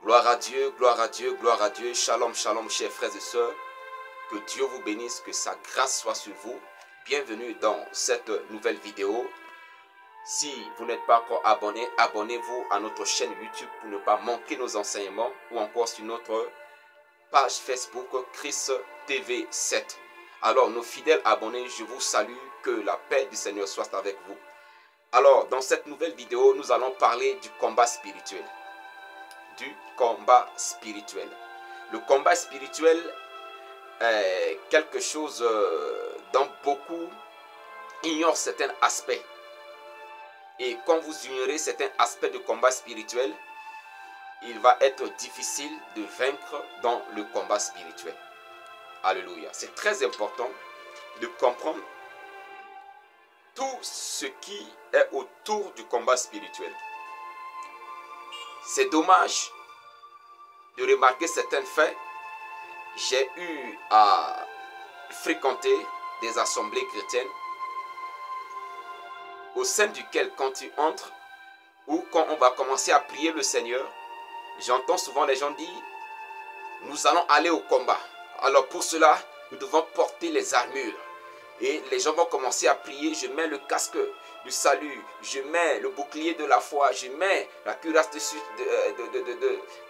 Gloire à Dieu, gloire à Dieu, gloire à Dieu. Shalom, shalom, chers frères et sœurs. Que Dieu vous bénisse, que sa grâce soit sur vous. Bienvenue dans cette nouvelle vidéo. Si vous n'êtes pas encore abonné, abonnez-vous à notre chaîne YouTube pour ne pas manquer nos enseignements ou encore sur notre page Facebook Christ TV 7. Alors, nos fidèles abonnés, je vous salue. Que la paix du Seigneur soit avec vous. Alors, dans cette nouvelle vidéo, nous allons parler du combat spirituel. Du combat spirituel. Le combat spirituel est quelque chose dont beaucoup ignorent certains aspects. Et quand vous ignorez certains aspects du combat spirituel, il va être difficile de vaincre dans le combat spirituel. Alléluia. C'est très important de comprendre tout ce qui est autour du combat spirituel. C'est dommage de remarquer certains faits. J'ai eu à fréquenter des assemblées chrétiennes au sein duquel quand tu entres ou quand on va commencer à prier le Seigneur, j'entends souvent les gens dire « Nous allons aller au combat. Alors pour cela, nous devons porter les armures. » Et les gens vont commencer à prier, je mets le casque du salut, je mets le bouclier de la foi, je mets la cuirasse de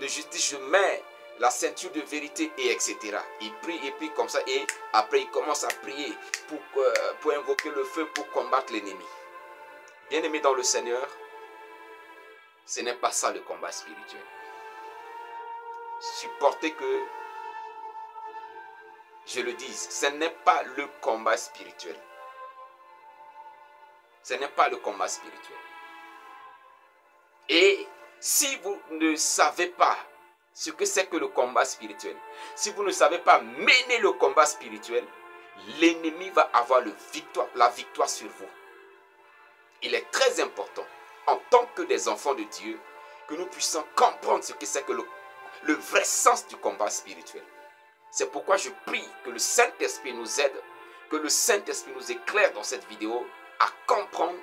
justice, je mets la ceinture de vérité, et etc. Ils prient comme ça, et après ils commencent à prier pour invoquer le feu, pour combattre l'ennemi. Bien-aimés dans le Seigneur, ce n'est pas ça le combat spirituel. Supportez que je le dise, ce n'est pas le combat spirituel. Ce n'est pas le combat spirituel. Et si vous ne savez pas ce que c'est que le combat spirituel, si vous ne savez pas mener le combat spirituel, l'ennemi va avoir la victoire sur vous. Il est très important, en tant que des enfants de Dieu, que nous puissions comprendre ce que c'est que le vrai sens du combat spirituel. C'est pourquoi je prie que le Saint-Esprit nous aide, que le Saint-Esprit nous éclaire dans cette vidéo à comprendre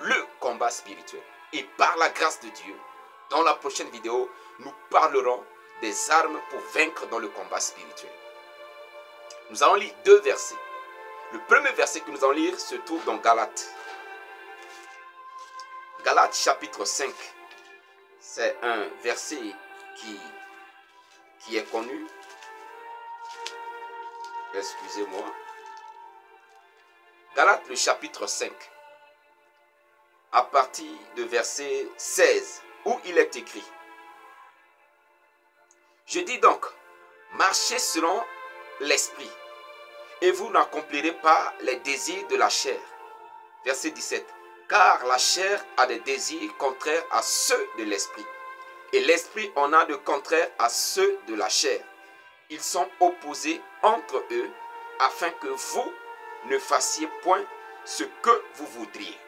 le combat spirituel. Et par la grâce de Dieu, dans la prochaine vidéo, nous parlerons des armes pour vaincre dans le combat spirituel. Nous allons lire deux versets. Le premier verset que nous allons lire se trouve dans Galates. Galates chapitre 5. C'est un verset qui est connu. Excusez-moi. Galates le chapitre 5. À partir de verset 16, où il est écrit. Je dis donc, marchez selon l'esprit, et vous n'accomplirez pas les désirs de la chair. Verset 17. Car la chair a des désirs contraires à ceux de l'esprit, et l'esprit en a de contraires à ceux de la chair. Ils sont opposés entre eux, afin que vous ne fassiez point ce que vous voudriez.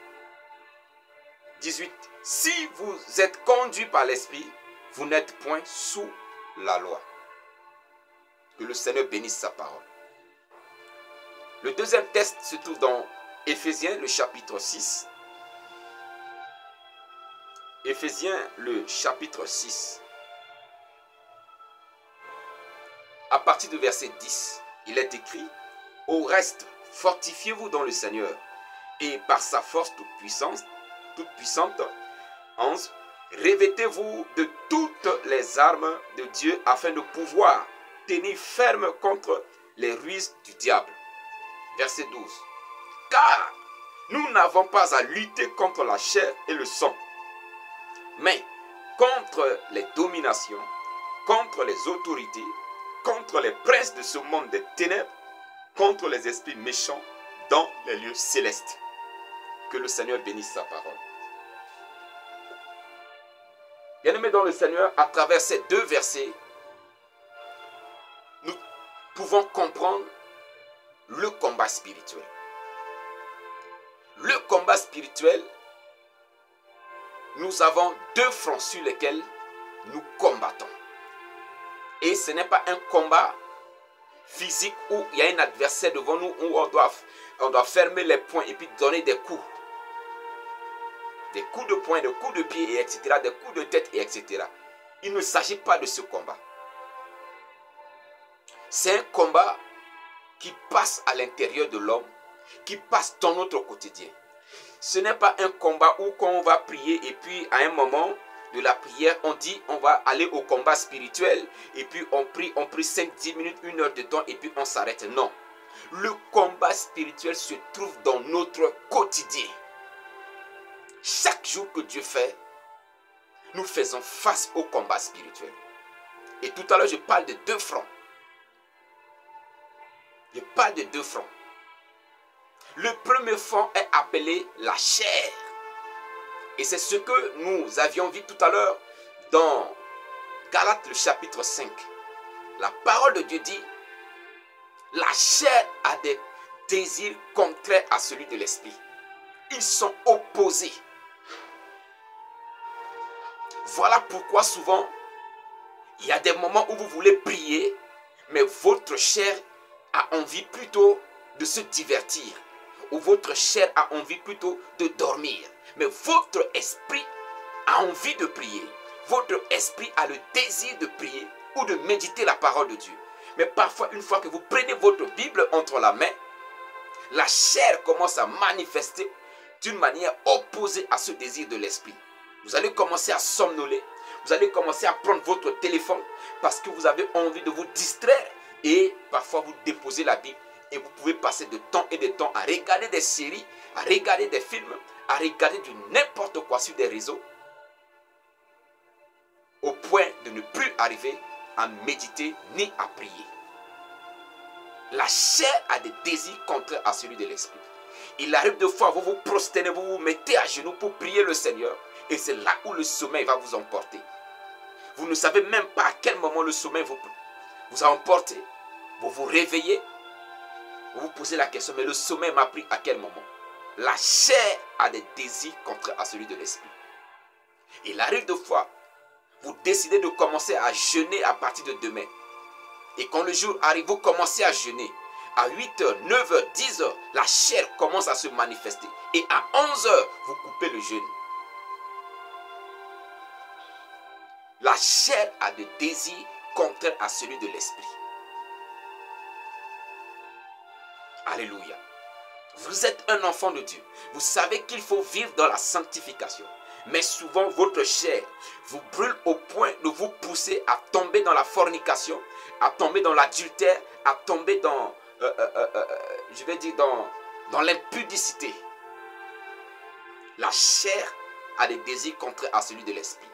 18. Si vous êtes conduits par l'esprit, vous n'êtes point sous la loi. Que le Seigneur bénisse sa parole. Le deuxième texte se trouve dans Éphésiens le chapitre 6. Éphésiens le chapitre 6. À partir du verset 10, il est écrit « Au reste, fortifiez-vous dans le Seigneur, et par sa force toute puissante, 11, revêtez-vous de toutes les armes de Dieu afin de pouvoir tenir ferme contre les ruses du diable. » Verset 12. « Car nous n'avons pas à lutter contre la chair et le sang, mais contre les dominations, contre les autorités, contre les princes de ce monde des ténèbres, contre les esprits méchants dans les lieux célestes. » Que le Seigneur bénisse sa parole. Bien-aimés dans le Seigneur, à travers ces deux versets, nous pouvons comprendre le combat spirituel. Le combat spirituel, nous avons deux fronts sur lesquels nous combattons. Et ce n'est pas un combat physique où il y a un adversaire devant nous, où on doit fermer les poings et puis donner des coups. Des coups de poing, des coups de pied, et etc. Des coups de tête, et etc. il ne s'agit pas de ce combat. C'est un combat qui passe à l'intérieur de l'homme, qui passe dans notre quotidien. Ce n'est pas un combat où quand on va prier et puis à un moment de la prière, on dit on va aller au combat spirituel et puis on prie 5-10 minutes, 1 heure de temps et puis on s'arrête. Non. Le combat spirituel se trouve dans notre quotidien. Chaque jour que Dieu fait, nous faisons face au combat spirituel. Et tout à l'heure, je parle de 2 fronts. Je parle de 2 fronts. Le premier front est appelé la chair. Et c'est ce que nous avions vu tout à l'heure dans Galates le chapitre 5. La parole de Dieu dit, la chair a des désirs contraires à celui de l'esprit. Ils sont opposés. Voilà pourquoi souvent, il y a des moments où vous voulez prier, mais votre chair a envie plutôt de se divertir. Ou votre chair a envie plutôt de dormir. Mais votre esprit a envie de prier. Votre esprit a le désir de prier ou de méditer la parole de Dieu. Mais parfois, une fois que vous prenez votre Bible entre la main, la chair commence à manifester d'une manière opposée à ce désir de l'esprit. Vous allez commencer à somnoler. Vous allez commencer à prendre votre téléphone parce que vous avez envie de vous distraire. Et parfois, vous déposez la Bible. Et vous pouvez passer de temps et de temps à regarder des séries, à regarder des films, à regarder du n'importe quoi sur des réseaux, au point de ne plus arriver à méditer ni à prier. La chair a des désirs contraires à celui de l'esprit. Il arrive de fois, vous vous prosternez, vous vous mettez à genoux pour prier le Seigneur, et c'est là où le sommeil va vous emporter. Vous ne savez même pas à quel moment le sommeil vous a emporté. Vous vous réveillez. Vous vous posez la question, mais le sommeil m'a pris à quel moment? La chair a des désirs contraires à celui de l'esprit. Il arrive de fois, vous décidez de commencer à jeûner à partir de demain. Et quand le jour arrive, vous commencez à jeûner. À 8h, 9h, 10h, la chair commence à se manifester. Et à 11h, vous coupez le jeûne. La chair a des désirs contraires à celui de l'esprit. Alléluia. Vous êtes un enfant de Dieu. Vous savez qu'il faut vivre dans la sanctification. Mais souvent, votre chair vous brûle au point de vous pousser à tomber dans la fornication, à tomber dans l'adultère, à tomber dans, dans l'impudicité. La chair a des désirs contraires à celui de l'esprit.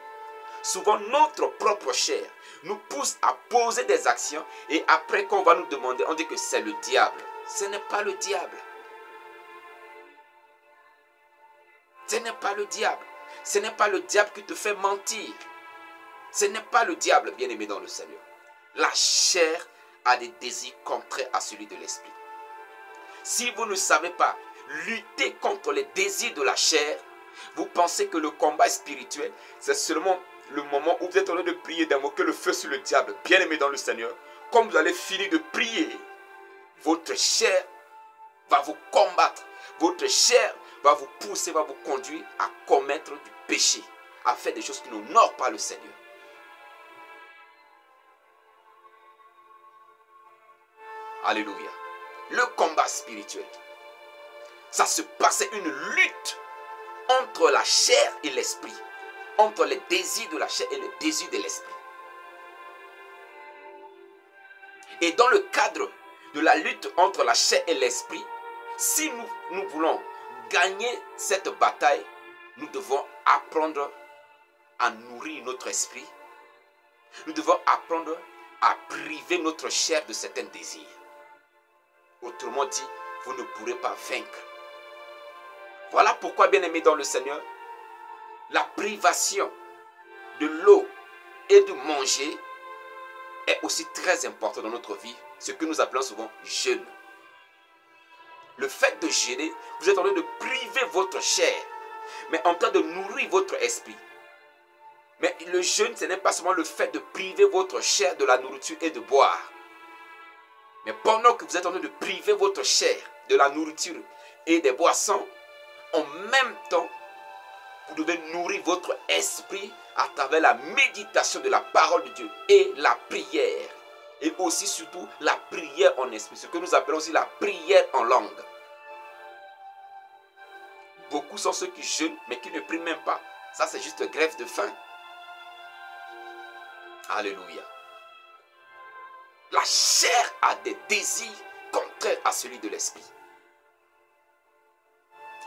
Souvent, notre propre chair nous pousse à poser des actions et après qu'on va nous demander, on dit que c'est le diable. Ce n'est pas le diable. Ce n'est pas le diable. Ce n'est pas le diable qui te fait mentir. Ce n'est pas le diable, bien-aimé dans le Seigneur. La chair a des désirs contraires à celui de l'esprit. Si vous ne savez pas lutter contre les désirs de la chair, vous pensez que le combat spirituel, c'est seulement le moment où vous êtes en train de prier, d'invoquer le feu sur le diable, bien-aimé dans le Seigneur. Comme vous allez finir de prier, votre chair va vous combattre. Votre chair va vous pousser, va vous conduire à commettre du péché, à faire des choses qui n'honorent pas le Seigneur. Alléluia. Le combat spirituel, ça se passe, c'est une lutte entre la chair et l'esprit, entre les désirs de la chair et les désirs de l'esprit. Et dans le cadre de la lutte entre la chair et l'esprit, si nous voulons gagner cette bataille, nous devons apprendre à nourrir notre esprit. Nous devons apprendre à priver notre chair de certains désirs. Autrement dit, vous ne pourrez pas vaincre. Voilà pourquoi, bien-aimés dans le Seigneur, la privation de l'eau et de manger est aussi très important dans notre vie, ce que nous appelons souvent jeûne. Le fait de jeûner, vous êtes en train de priver votre chair, mais en train de nourrir votre esprit. Mais le jeûne, ce n'est pas seulement le fait de priver votre chair de la nourriture et de boire. Mais pendant que vous êtes en train de priver votre chair de la nourriture et des boissons, en même temps, vous devez nourrir votre esprit à travers la méditation de la parole de Dieu et la prière. Et aussi surtout la prière en esprit, ce que nous appelons aussi la prière en langue. Beaucoup sont ceux qui jeûnent mais qui ne prient même pas. Ça c'est juste grève de faim. Alléluia. La chair a des désirs contraires à celui de l'esprit.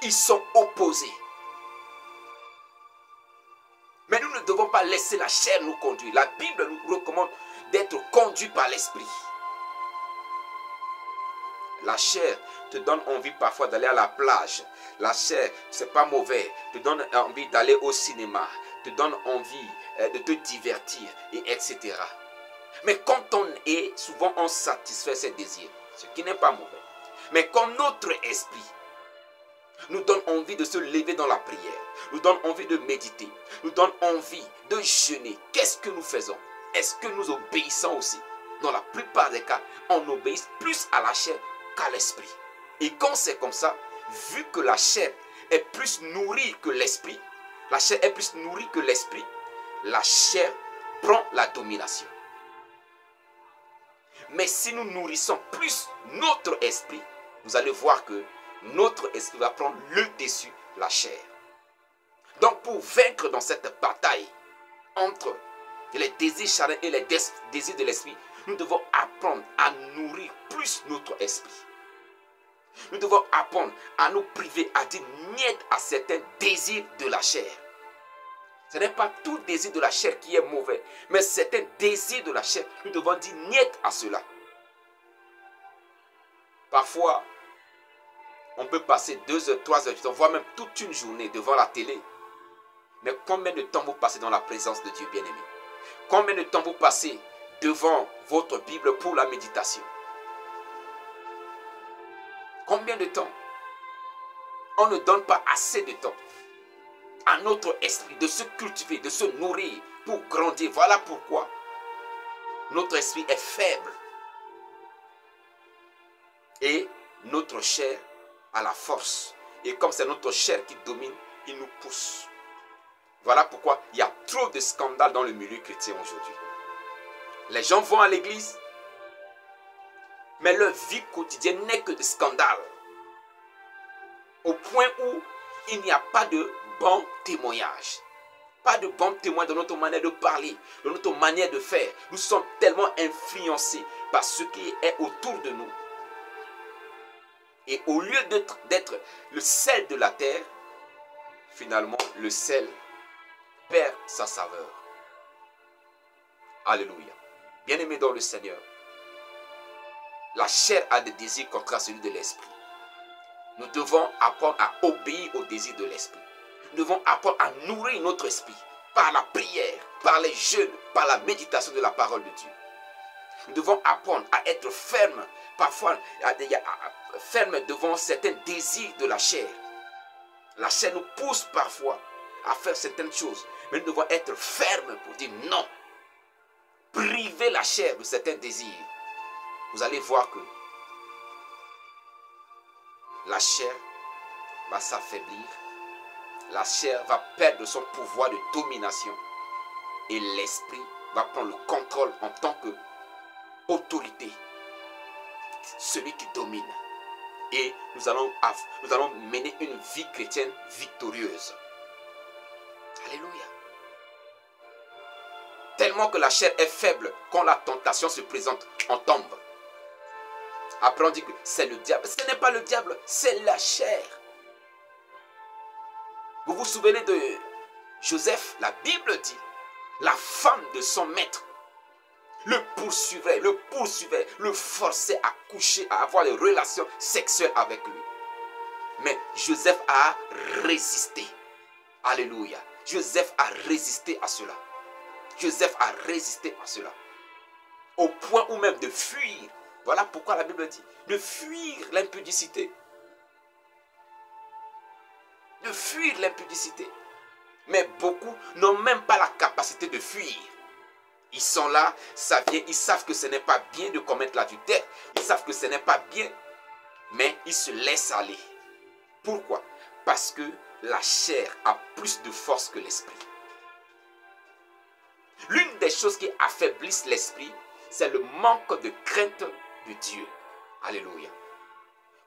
Ils sont opposés. Mais nous ne devons pas laisser la chair nous conduire. La Bible nous recommande d'être conduits par l'esprit. La chair te donne envie parfois d'aller à la plage. La chair, c'est pas mauvais, te donne envie d'aller au cinéma, te donne envie de te divertir, et etc. Mais quand on est, souvent on satisfait ses désirs, ce qui n'est pas mauvais. Mais quand notre esprit nous donne envie de se lever dans la prière, nous donne envie de méditer, nous donne envie de jeûner, qu'est-ce que nous faisons? Est-ce que nous obéissons aussi? Dans la plupart des cas, on obéit plus à la chair qu'à l'esprit. Et quand c'est comme ça, vu que la chair est plus nourrie que l'esprit, la chair est plus nourrie que l'esprit, la chair prend la domination. Mais si nous nourrissons plus notre esprit, vous allez voir que notre esprit va prendre le dessus, la chair. Donc pour vaincre dans cette bataille entre les désirs charnels et les désirs de l'esprit, nous devons apprendre à nourrir plus notre esprit. Nous devons apprendre à nous priver, à dire niet à certains désirs de la chair. Ce n'est pas tout désir de la chair qui est mauvais, mais certains désirs de la chair, nous devons dire niet à cela. Parfois, on peut passer 2 heures, 3 heures, voire même toute une journée devant la télé. Mais combien de temps vous passez dans la présence de Dieu bien-aimé? Combien de temps vous passez devant votre Bible pour la méditation? Combien de temps? On ne donne pas assez de temps à notre esprit de se cultiver, de se nourrir pour grandir. Voilà pourquoi notre esprit est faible. Et notre chair a la force. Et comme c'est notre chair qui domine, il nous pousse. Voilà pourquoi il y a trop de scandales dans le milieu chrétien aujourd'hui. Les gens vont à l'église, mais leur vie quotidienne n'est que de scandales. Au point où il n'y a pas de bon témoignage. Pas de bon témoin de notre manière de parler, de notre manière de faire. Nous sommes tellement influencés par ce qui est autour de nous. Et au lieu d'être le sel de la terre, finalement, le sel perd sa saveur. Alléluia. Bien-aimés dans le Seigneur, la chair a des désirs contraires à celui de l'esprit. Nous devons apprendre à obéir aux désirs de l'esprit. Nous devons apprendre à nourrir notre esprit par la prière, par les jeûnes, par la méditation de la parole de Dieu. Nous devons apprendre à être fermes, parfois fermes devant certains désirs de la chair. La chair nous pousse parfois à faire certaines choses, mais nous devons être fermes pour dire non. Priver la chair de certains désirs. Vous allez voir que la chair va s'affaiblir, la chair va perdre son pouvoir de domination et l'esprit va prendre le contrôle en tant qu'autorité, celui qui domine. Et nous allons mener une vie chrétienne victorieuse. Alléluia. Tellement que la chair est faible, quand la tentation se présente, on tombe. Après on dit que c'est le diable. Ce n'est pas le diable, c'est la chair. Vous vous souvenez de Joseph? La Bible dit, la femme de son maître le poursuivait, le forçait à coucher, à avoir des relations sexuelles avec lui. Mais Joseph a résisté. Alléluia. Joseph a résisté à cela. Joseph a résisté à cela. Au point où même de fuir. Voilà pourquoi la Bible dit de fuir l'impudicité. De fuir l'impudicité. Mais beaucoup n'ont même pas la capacité de fuir. Ils sont là, ça vient, ils savent que ce n'est pas bien de commettre l'adultère. Ils savent que ce n'est pas bien. Mais ils se laissent aller. Pourquoi? Parce que la chair a plus de force que l'esprit. L'une des choses qui affaiblissent l'esprit, c'est le manque de crainte de Dieu. Alléluia.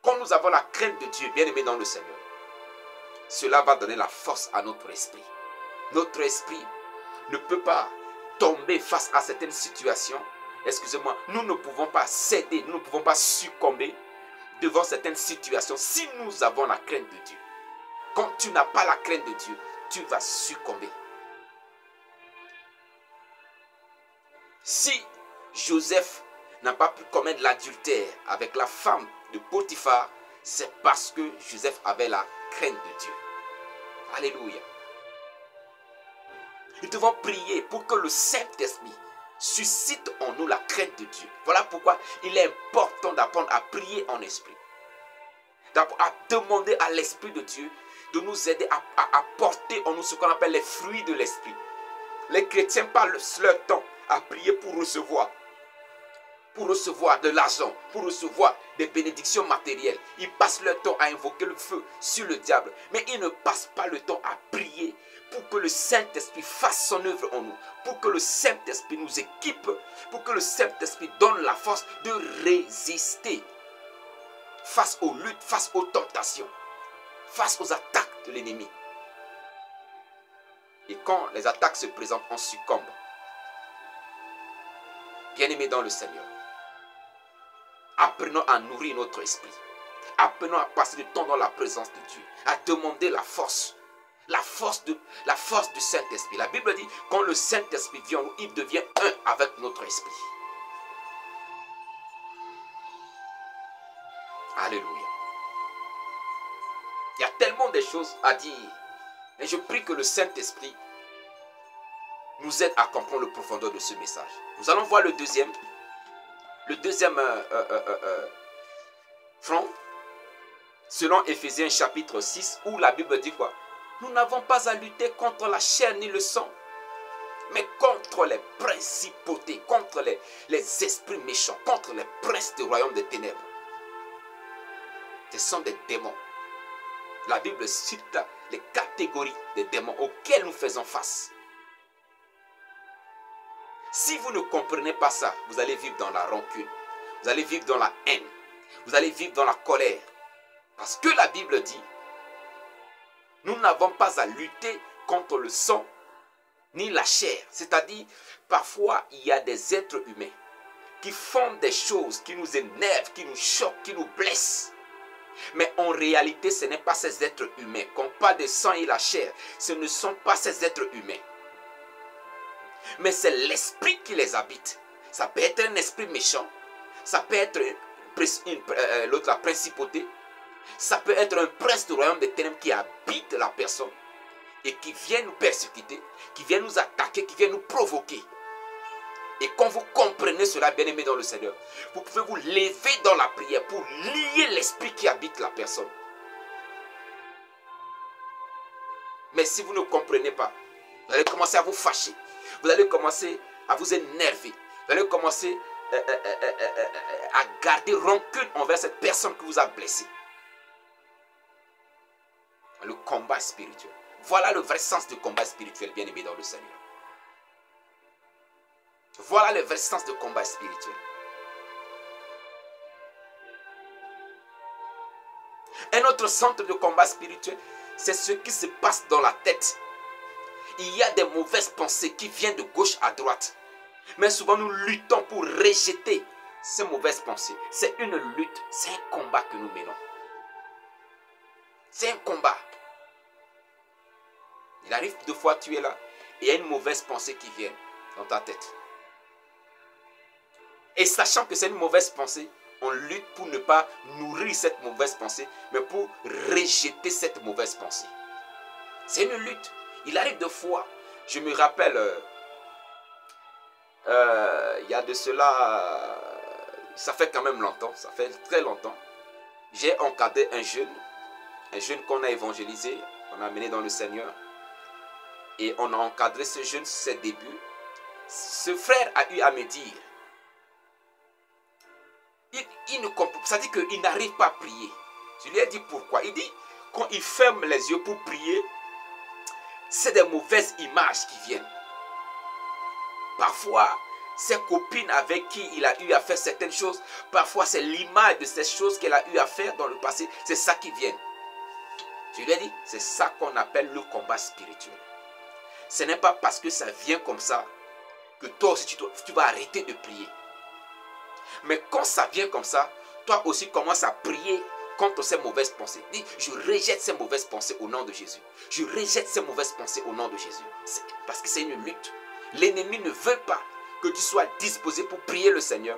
Quand nous avons la crainte de Dieu, bien-aimé dans le Seigneur, cela va donner la force à notre esprit. Notre esprit ne peut pas tomber face à certaines situations. Excusez-moi, nous ne pouvons pas céder, nous ne pouvons pas succomber devant certaines situations si nous avons la crainte de Dieu. Quand tu n'as pas la crainte de Dieu, tu vas succomber. Si Joseph n'a pas pu commettre l'adultère avec la femme de Potiphar, c'est parce que Joseph avait la crainte de Dieu. Alléluia. Nous devons prier pour que le Saint-Esprit suscite en nous la crainte de Dieu. Voilà pourquoi il est important d'apprendre à prier en esprit. À demander à l'Esprit de Dieu de nous aider à porter en nous ce qu'on appelle les fruits de l'Esprit. Les chrétiens passent leur temps à prier pour recevoir de l'argent, pour recevoir des bénédictions matérielles. Ils passent leur temps à invoquer le feu sur le diable. Mais ils ne passent pas le temps à prier pour que le Saint-Esprit fasse son œuvre en nous. Pour que le Saint-Esprit nous équipe. Pour que le Saint-Esprit donne la force de résister face aux luttes, face aux tentations, face aux attaques de l'ennemi. Et quand les attaques se présentent, on succombe. Bien-aimés dans le Seigneur, apprenons à nourrir notre esprit. Apprenons à passer du temps dans la présence de Dieu, à demander la force du Saint-Esprit. La Bible dit, quand le Saint-Esprit vient, il devient un avec notre esprit. Alléluia. Il y a tellement de choses à dire. Et je prie que le Saint-Esprit nous aide à comprendre le profondeur de ce message. Nous allons voir le deuxième front, selon Éphésiens chapitre 6, où la Bible dit quoi? Nous n'avons pas à lutter contre la chair ni le sang, mais contre les principautés, contre les esprits méchants, contre les princes du royaume des ténèbres. Ce sont des démons. La Bible cite les catégories des démons auxquels nous faisons face. Si vous ne comprenez pas ça, vous allez vivre dans la rancune, vous allez vivre dans la haine, vous allez vivre dans la colère. Parce que la Bible dit, nous n'avons pas à lutter contre le sang ni la chair. C'est-à-dire, parfois, il y a des êtres humains qui font des choses qui nous énervent, qui nous choquent, qui nous blessent. Mais en réalité, ce n'est pas ces êtres humains. Quand on parle de sang et la chair, ce ne sont pas ces êtres humains. Mais c'est l'esprit qui les habite. Ça peut être un esprit méchant. Ça peut être la principauté. Ça peut être un prince du royaume des ténèbres qui habite la personne et qui vient nous persécuter, qui vient nous attaquer, qui vient nous provoquer. Et quand vous comprenez cela, bien-aimé dans le Seigneur, vous pouvez vous lever dans la prière pour lier l'esprit qui habite la personne. Mais si vous ne comprenez pas, vous allez commencer à vous fâcher. Vous allez commencer à vous énerver. Vous allez commencer à garder rancune envers cette personne qui vous a blessé. Le combat spirituel. Voilà le vrai sens du combat spirituel, bien-aimé dans le Seigneur. Voilà le vrai sens du combat spirituel. Un autre centre de combat spirituel, c'est ce qui se passe dans la tête. Il y a des mauvaises pensées qui viennent de gauche à droite. Mais souvent nous luttons pour rejeter ces mauvaises pensées. C'est une lutte, c'est un combat que nous menons. C'est un combat. Il arrive deux fois tu es là et il y a une mauvaise pensée qui vient dans ta tête. Et sachant que c'est une mauvaise pensée, on lutte pour ne pas nourrir cette mauvaise pensée, mais pour rejeter cette mauvaise pensée. C'est une lutte. Il arrive deux fois, je me rappelle, il y a de cela, ça fait quand même longtemps, ça fait très longtemps. J'ai encadré un jeune qu'on a évangélisé, on a amené dans le Seigneur. Et on a encadré ce jeune sur ses débuts. Ce frère a eu à me dire, il ne comprend pas, ça dit qu'il n'arrive pas à prier. Je lui ai dit pourquoi. Il dit, quand il ferme les yeux pour prier, c'est des mauvaises images qui viennent. Parfois, ses copines avec qui il a eu à faire certaines choses, parfois c'est l'image de ces choses qu'elle a eu à faire dans le passé, c'est ça qui vient. Je lui ai dit, c'est ça qu'on appelle le combat spirituel. Ce n'est pas parce que ça vient comme ça que toi aussi tu vas arrêter de prier. Mais quand ça vient comme ça, toi aussi commence à prier contre ces mauvaises pensées. Dis, je rejette ces mauvaises pensées au nom de Jésus. Je rejette ces mauvaises pensées au nom de Jésus. Parce que c'est une lutte. L'ennemi ne veut pas que tu sois disposé pour prier le Seigneur.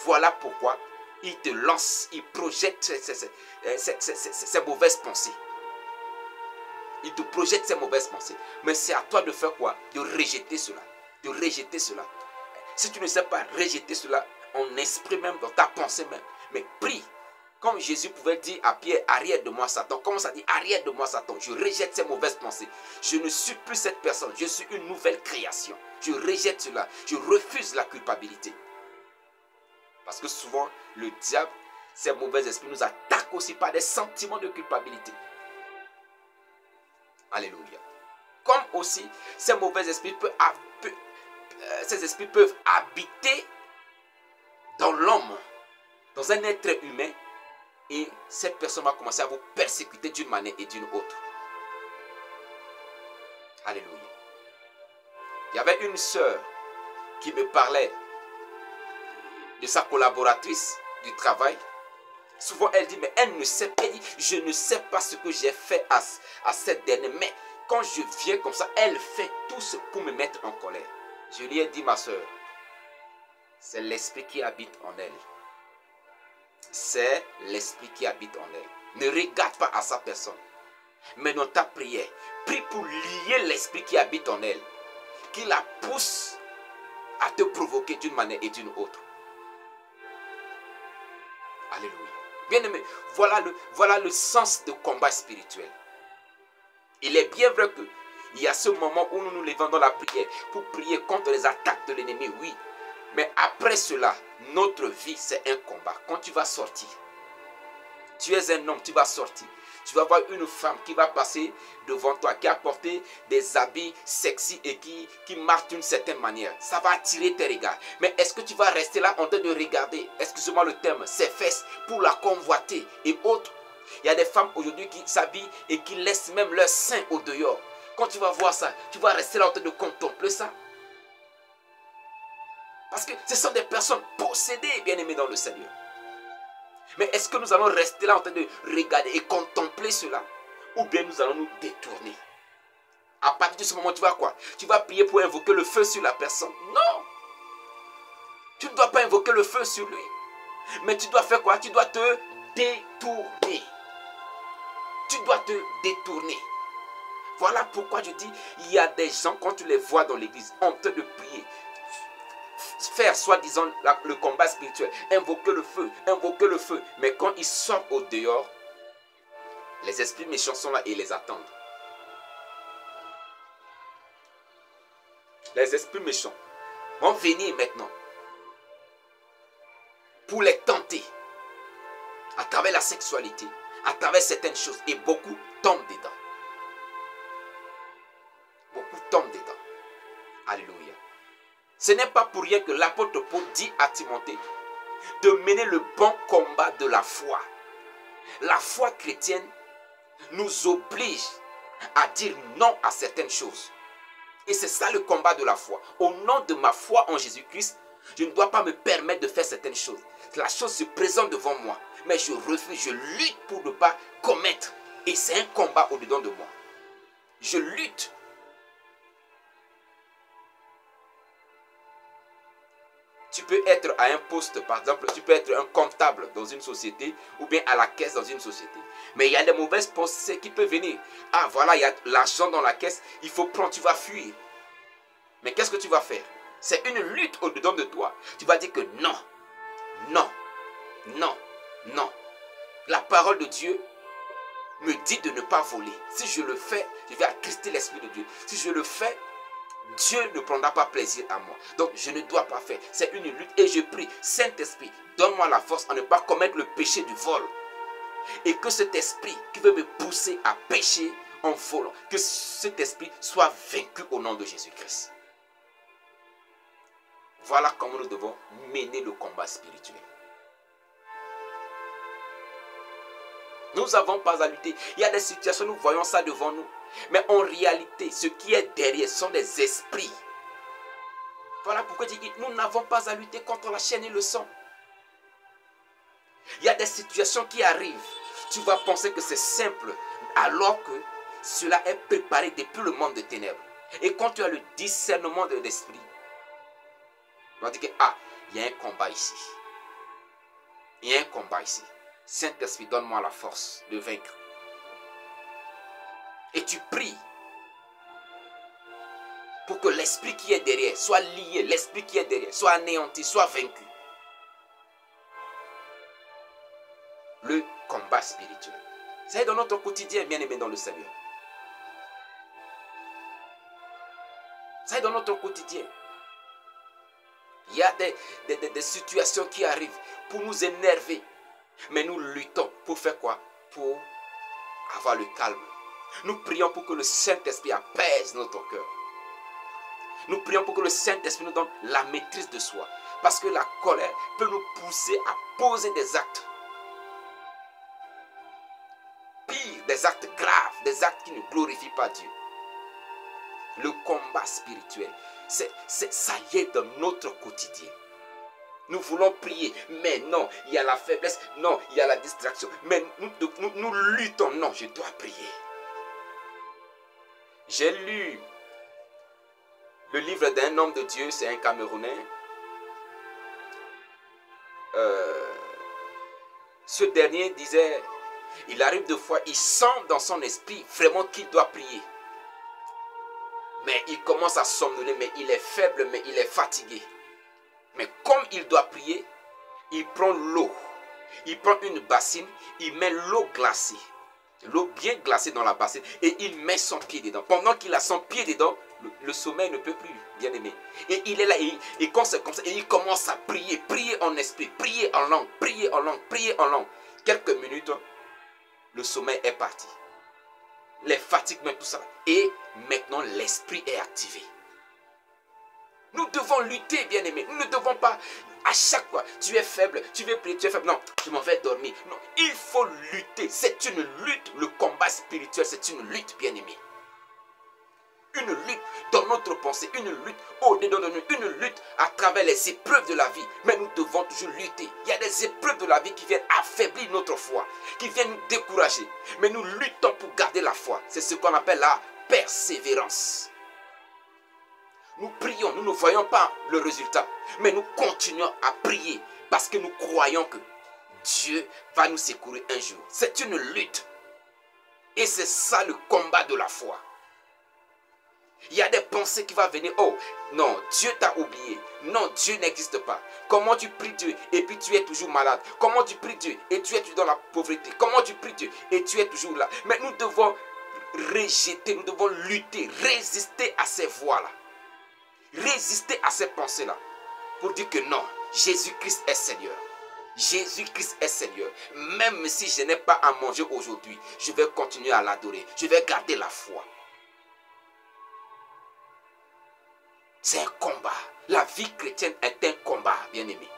Voilà pourquoi il te lance, il projette ces mauvaises pensées. Il te projette ces mauvaises pensées. Mais c'est à toi de faire quoi? De rejeter cela. De rejeter cela. Si tu ne sais pas rejeter cela en esprit même, dans ta pensée même, mais prie. Comme Jésus pouvait dire à Pierre, arrière de moi Satan. Commence à dire, arrière de moi Satan. Je rejette ces mauvaises pensées. Je ne suis plus cette personne. Je suis une nouvelle création. Je rejette cela. Je refuse la culpabilité. Parce que souvent, le diable, ces mauvais esprits nous attaquent aussi par des sentiments de culpabilité. Alléluia. Comme aussi, ces mauvais esprits peuvent habiter dans l'homme, dans un être humain, et cette personne va commencer à vous persécuter d'une manière et d'une autre. Alléluia. Il y avait une sœur qui me parlait de sa collaboratrice du travail. Souvent elle dit, mais elle ne sait pas, elle dit, je ne sais pas ce que j'ai fait à cette dernière, mais quand je viens comme ça, elle fait tout ce pour me mettre en colère. Je lui ai dit, ma sœur, c'est l'esprit qui habite en elle. C'est l'esprit qui habite en elle. Ne regarde pas à sa personne. Mais dans ta prière, prie pour lier l'esprit qui habite en elle, qui la pousse à te provoquer d'une manière et d'une autre. Alléluia. Bien-aimé, voilà le sens de combat spirituel. Il est bien vrai qu'il y a ce moment où nous nous levons dans la prière pour prier contre les attaques de l'ennemi, oui. Mais après cela, notre vie, c'est un combat. Quand tu vas sortir, tu es un homme, tu vas sortir. Tu vas voir une femme qui va passer devant toi, qui a porté des habits sexy et qui marche d'une certaine manière. Ça va attirer tes regards. Mais est-ce que tu vas rester là en train de regarder, excusez-moi le terme, ses fesses pour la convoiter et autres? Il y a des femmes aujourd'hui qui s'habillent et qui laissent même leurs seins au dehors. Quand tu vas voir ça, tu vas rester là en train de contempler ça. Parce que ce sont des personnes possédées, bien-aimées dans le Seigneur. Mais est-ce que nous allons rester là en train de regarder et contempler cela? Ou bien nous allons nous détourner? À partir de ce moment, tu vas quoi? Tu vas prier pour invoquer le feu sur la personne? Non! Tu ne dois pas invoquer le feu sur lui. Mais tu dois faire quoi? Tu dois te détourner. Tu dois te détourner. Voilà pourquoi je dis, il y a des gens, quand tu les vois dans l'église, en train de prier, faire soi-disant le combat spirituel, invoquer le feu, mais quand ils sortent au dehors, les esprits méchants sont là et les attendent. Les esprits méchants vont venir maintenant pour les tenter à travers la sexualité, à travers certaines choses, et beaucoup tombent dedans. Beaucoup tombent dedans. Alléluia. Ce n'est pas pour rien que l'apôtre Paul dit à Timothée de mener le bon combat de la foi. La foi chrétienne nous oblige à dire non à certaines choses. Et c'est ça le combat de la foi. Au nom de ma foi en Jésus-Christ, je ne dois pas me permettre de faire certaines choses. La chose se présente devant moi, mais je refuse, je lutte pour ne pas commettre. Et c'est un combat au-dedans de moi. Je lutte. Tu peux être à un poste, par exemple, tu peux être un comptable dans une société ou bien à la caisse dans une société. Mais il y a des mauvaises pensées qui peuvent venir. Ah voilà, il y a l'argent dans la caisse, il faut prendre, tu vas fuir. Mais qu'est-ce que tu vas faire? C'est une lutte au-dedans de toi. Tu vas dire que non, non, non, non. La parole de Dieu me dit de ne pas voler. Si je le fais, je vais attrister l'Esprit de Dieu. Si je le fais, Dieu ne prendra pas plaisir à moi. Donc je ne dois pas faire. C'est une lutte et je prie, Saint-Esprit, donne-moi la force à ne pas commettre le péché du vol. Et que cet esprit qui veut me pousser à pécher en volant, que cet esprit soit vaincu au nom de Jésus-Christ. Voilà comment nous devons mener le combat spirituel. Nous n'avons pas à lutter. Il y a des situations, nous voyons ça devant nous. Mais en réalité, ce qui est derrière sont des esprits. Voilà pourquoi je dis, nous n'avons pas à lutter contre la chair et le sang. Il y a des situations qui arrivent. Tu vas penser que c'est simple, alors que cela est préparé depuis le monde des ténèbres. Et quand tu as le discernement de l'esprit, tu vas dire que, ah, il y a un combat ici. Il y a un combat ici. Saint-Esprit, donne-moi la force de vaincre. Et tu pries pour que l'esprit qui est derrière soit lié, l'esprit qui est derrière soit anéanti, soit vaincu. Le combat spirituel. C'est dans notre quotidien, bien aimé dans le Seigneur. C'est dans notre quotidien. Il y a des situations qui arrivent pour nous énerver. Mais nous luttons pour faire quoi? Pour avoir le calme. Nous prions pour que le Saint-Esprit apaise notre cœur. Nous prions pour que le Saint-Esprit nous donne la maîtrise de soi. Parce que la colère peut nous pousser à poser des actes. Pire, des actes graves, des actes qui ne glorifient pas Dieu. Le combat spirituel, ça y est dans notre quotidien. Nous voulons prier, mais non, il y a la faiblesse, non, il y a la distraction. Mais nous luttons, non, je dois prier. J'ai lu le livre d'un homme de Dieu, c'est un Camerounais. Ce dernier disait, il arrive deux fois, il sent dans son esprit vraiment qu'il doit prier. Mais il commence à somnoler, mais il est faible, mais il est fatigué. Mais comme il doit prier, il prend l'eau. Il prend une bassine, il met l'eau glacée. L'eau bien glacée dans la bassine et il met son pied dedans. Pendant qu'il a son pied dedans, le sommeil ne peut plus, bien aimé. Et il est là, et quand c'est comme ça, et il commence à prier, prier en esprit, prier en langue, prier en langue, prier en langue. Quelques minutes, le sommeil est parti. Les fatigues, mais tout ça. Et maintenant, l'esprit est activé. Nous devons lutter, bien aimé. Nous ne devons pas, à chaque fois, tu es faible, tu veux prier, tu es faible. Non, je m'en vais dormir. Non, il faut lutter. C'est une lutte. Le combat spirituel, c'est une lutte, bien aimé. Une lutte dans notre pensée, une lutte au-dedans de nous, une lutte à travers les épreuves de la vie. Mais nous devons toujours lutter. Il y a des épreuves de la vie qui viennent affaiblir notre foi, qui viennent nous décourager. Mais nous luttons pour garder la foi. C'est ce qu'on appelle la persévérance. Nous prions, nous ne voyons pas le résultat, mais nous continuons à prier parce que nous croyons que Dieu va nous secourir un jour. C'est une lutte. Et c'est ça le combat de la foi. Il y a des pensées qui vont venir. Oh, non, Dieu t'a oublié. Non, Dieu n'existe pas. Comment tu pries Dieu et puis tu es toujours malade? Comment tu pries Dieu et tu es toujours dans la pauvreté? Comment tu pries Dieu et tu es toujours là? Mais nous devons rejeter, nous devons lutter, résister à ces voix-là. Résister à ces pensées-là. Pour dire que non, Jésus-Christ est Seigneur. Jésus-Christ est Seigneur. Même si je n'ai pas à manger aujourd'hui, je vais continuer à l'adorer. Je vais garder la foi. C'est un combat. La vie chrétienne est un combat, bien-aimé.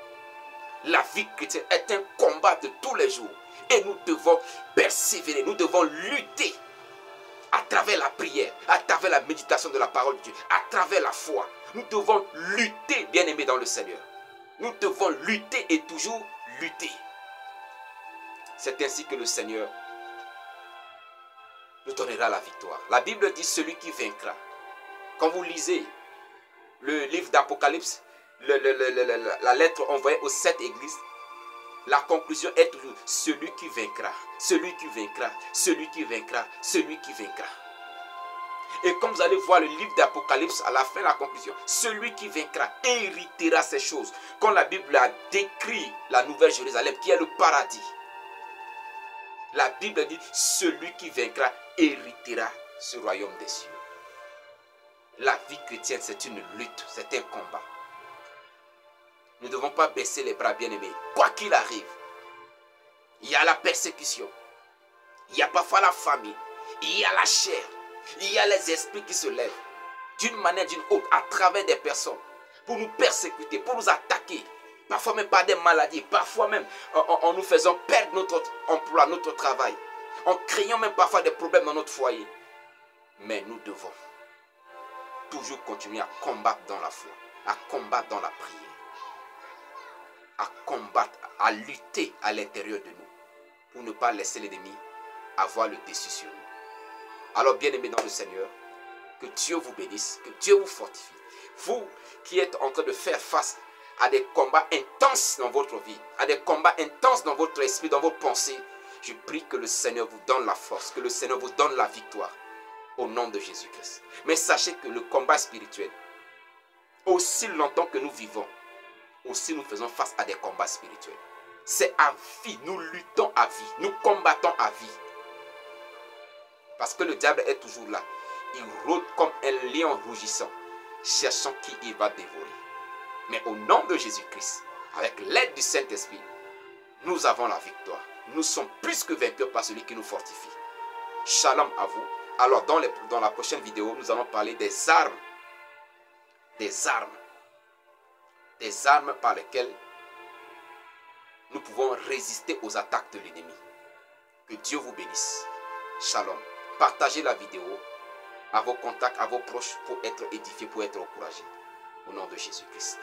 La vie chrétienne est un combat de tous les jours. Et nous devons persévérer, nous devons lutter à travers la prière, à travers la méditation de la parole de Dieu, à travers la foi. Nous devons lutter, bien-aimés dans le Seigneur. Nous devons lutter et toujours lutter. C'est ainsi que le Seigneur nous donnera la victoire. La Bible dit celui qui vaincra. Quand vous lisez le livre d'Apocalypse, la lettre envoyée aux 7 églises, la conclusion est toujours celui qui vaincra, celui qui vaincra, celui qui vaincra, celui qui vaincra. Et comme vous allez voir le livre d'Apocalypse, à la fin de la conclusion, celui qui vaincra héritera ces choses. Quand la Bible a décrit la nouvelle Jérusalem, qui est le paradis, la Bible dit celui qui vaincra héritera ce royaume des cieux. La vie chrétienne, c'est une lutte, c'est un combat. Nous ne devons pas baisser les bras, bien-aimés. Quoi qu'il arrive, il y a la persécution, il y a parfois la famine, il y a la chair, il y a les esprits qui se lèvent d'une manière ou d'une autre à travers des personnes. pour nous persécuter, pour nous attaquer, parfois même par des maladies, parfois même en nous faisant perdre notre emploi, notre travail, en créant même parfois des problèmes dans notre foyer. Mais nous devons toujours continuer à combattre dans la foi, à combattre dans la prière, à combattre, à lutter à l'intérieur de nous, pour ne pas laisser l'ennemi avoir le dessus sur nous. Alors, bien-aimés dans le Seigneur, que Dieu vous bénisse, que Dieu vous fortifie. Vous qui êtes en train de faire face à des combats intenses dans votre vie, à des combats intenses dans votre esprit, dans vos pensées, je prie que le Seigneur vous donne la force, que le Seigneur vous donne la victoire, au nom de Jésus-Christ. Mais sachez que le combat spirituel, aussi longtemps que nous vivons, aussi nous faisons face à des combats spirituels. C'est à vie, nous luttons à vie, nous combattons à vie. Parce que le diable est toujours là. Il rôde comme un lion rougissant, cherchant qui il va dévorer. Mais au nom de Jésus-Christ, avec l'aide du Saint-Esprit, nous avons la victoire. Nous sommes plus que vainqueurs par celui qui nous fortifie. Shalom à vous. Alors dans la prochaine vidéo, nous allons parler des armes. Des armes par lesquelles nous pouvons résister aux attaques de l'ennemi. Que Dieu vous bénisse. Shalom. Partagez la vidéo à vos contacts, à vos proches pour être édifiés, pour être encouragés. Au nom de Jésus-Christ.